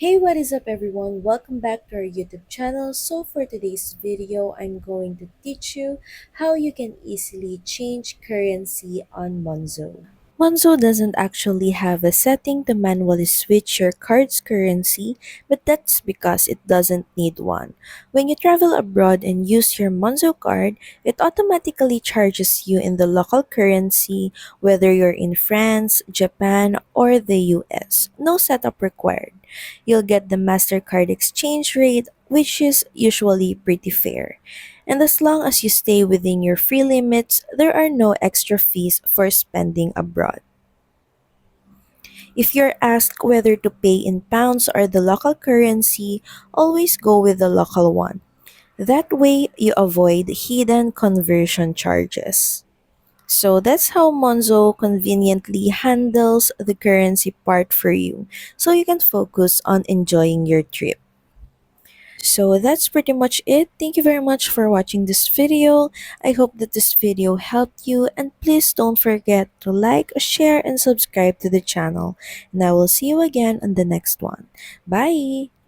Hey, what is up everyone? Welcome back to our YouTube channel. So for today's video, I'm going to teach you how you can easily change currency on Monzo. Monzo doesn't actually have a setting to manually switch your card's currency, but that's because it doesn't need one. When you travel abroad and use your Monzo card, it automatically charges you in the local currency, whether you're in France, Japan, or the US. No setup required. You'll get the MasterCard exchange rate, which is usually pretty fair. And as long as you stay within your free limits, there are no extra fees for spending abroad. If you're asked whether to pay in pounds or the local currency, always go with the local one. That way, you avoid hidden conversion charges. So that's how Monzo conveniently handles the currency part for you, so you can focus on enjoying your trip. So that's pretty much it. Thank you very much for watching this video. I hope that this video helped you, and please don't forget to like, share, and subscribe to the channel. And I will see you again on the next one. Bye!